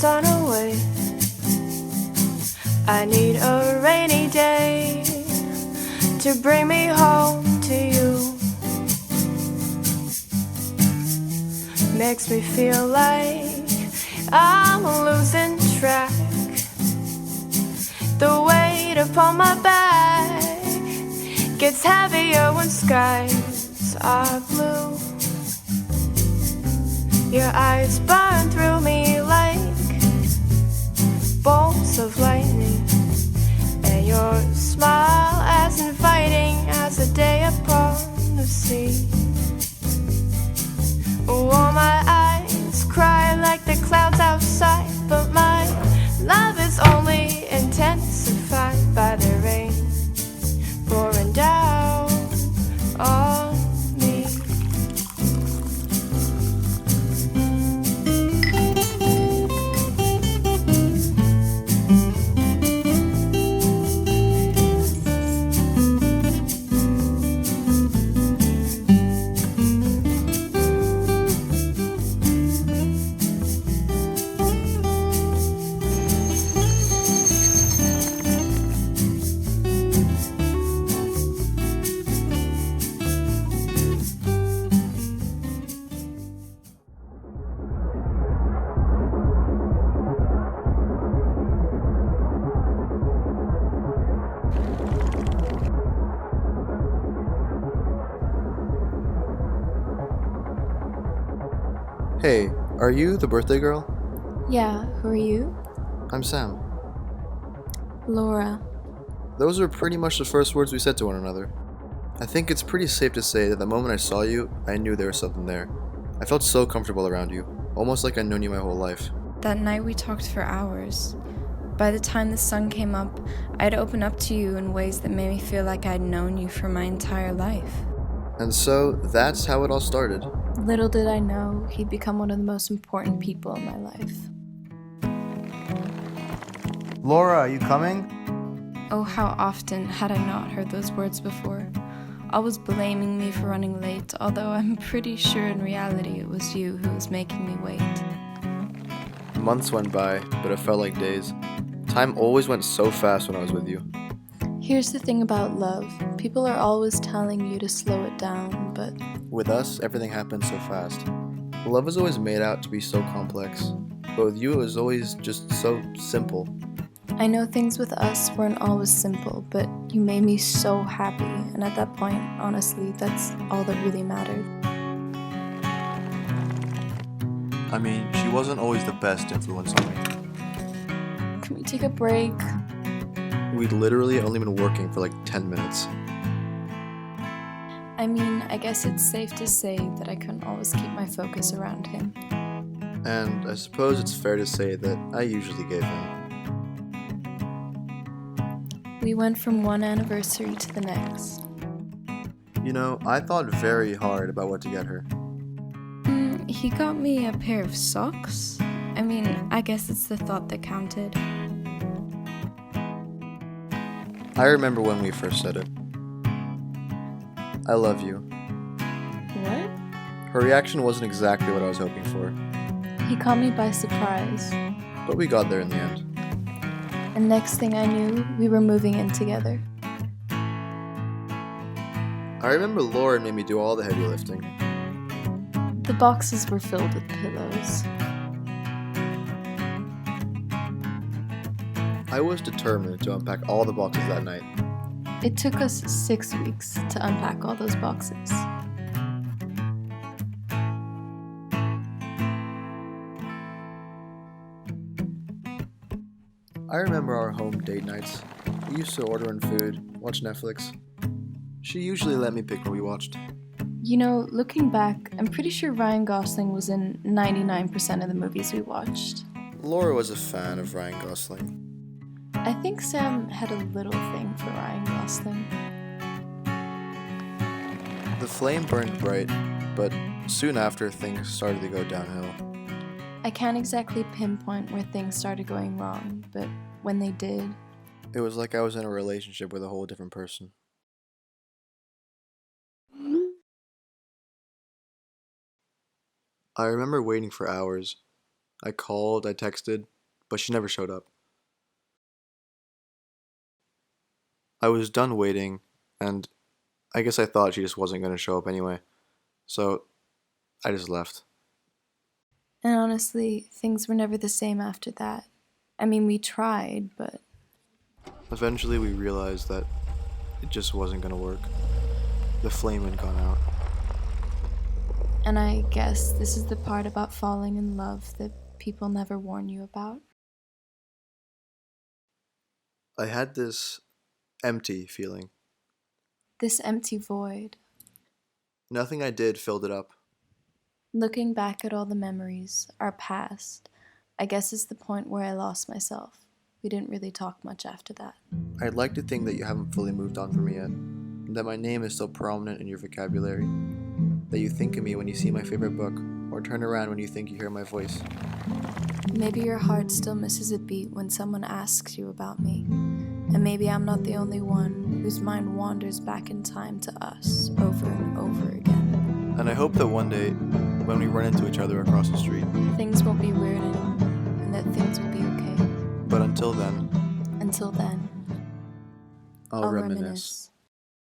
sun away. I need a rainy day to bring me home to you. Makes me feel like I'm losing track. The weight upon my back gets heavier when skies are blue. Your eyes burn through me like bolts of lightning, and your smile as inviting as a day upon the sea. Oh, my eyes cry like the clouds outside, but my love is only intensified by the rain pouring down on me. Hey, are you the birthday girl? Yeah, who are you? I'm Sam. Laura. Those are pretty much the first words we said to one another. I think it's pretty safe to say that the moment I saw you, I knew there was something there. I felt so comfortable around you, almost like I'd known you my whole life. That night we talked for hours. By the time the sun came up, I'd open up to you in ways that made me feel like I'd known you for my entire life. And so, that's how it all started. Little did I know he'd become one of the most important people in my life. Laura, are you coming? Oh, how often had I not heard those words before? Always blaming me for running late, although I'm pretty sure in reality it was you who was making me wait. Months went by, but it felt like days. Time always went so fast when I was with you. Here's the thing about love. People are always telling you to slow it down, but With us, everything happened so fast. Love was always made out to be so complex, but with you it was always just so simple. I know things with us weren't always simple, but you made me so happy, and at that point, honestly, that's all that really mattered. I mean, she wasn't always the best influence on me. Can we take a break? We'd literally only been working for like 10 minutes. I mean, I guess it's safe to say that I couldn't always keep my focus around him. And I suppose it's fair to say that I usually gave in. We went from one anniversary to the next. You know, I thought very hard about what to get her. He got me a pair of socks. I mean, I guess it's the thought that counted. I remember when we first said it. I love you. What? Her reaction wasn't exactly what I was hoping for, He caught me by surprise. but we got there in the end. And next thing I knew, we were moving in together. I remember Lauren made me do all the heavy lifting. The boxes were filled with pillows. I was determined to unpack all the boxes that night. It took us 6 weeks to unpack all those boxes. I remember our home date nights. We used to order in food, watch Netflix. She usually let me pick what we watched. You know, looking back, I'm pretty sure Ryan Gosling was in 99% of the movies we watched. Laura was a fan of Ryan Gosling. I think Sam had a little thing for Ryan Gosling. The flame burned bright, but soon after things started to go downhill. I can't exactly pinpoint where things started going wrong, but when they did, It was like I was in a relationship with a whole different person. I remember waiting for hours. I called, I texted, but she never showed up. I was done waiting, and I guess I thought she just wasn't going to show up anyway. So I just left. And honestly, things were never the same after that. I mean, we tried, but Eventually, we realized that it just wasn't going to work. The flame had gone out. and I guess this is the part about falling in love that people never warn you about. I had this empty feeling. This empty void. Nothing I did filled it up. Looking back at all the memories, our past, I guess is the point where I lost myself. We didn't really talk much after that. I'd like to think that you haven't fully moved on from me yet, and that my name is still prominent in your vocabulary, that you think of me when you see my favorite book, or turn around when you think you hear my voice. Maybe your heart still misses a beat when someone asks you about me. And maybe I'm not the only one whose mind wanders back in time to us over and over again. And I hope that one day, when we run into each other across the street, Things won't be weird anymore, and that things will be okay. but until then, Until then, I'll reminisce.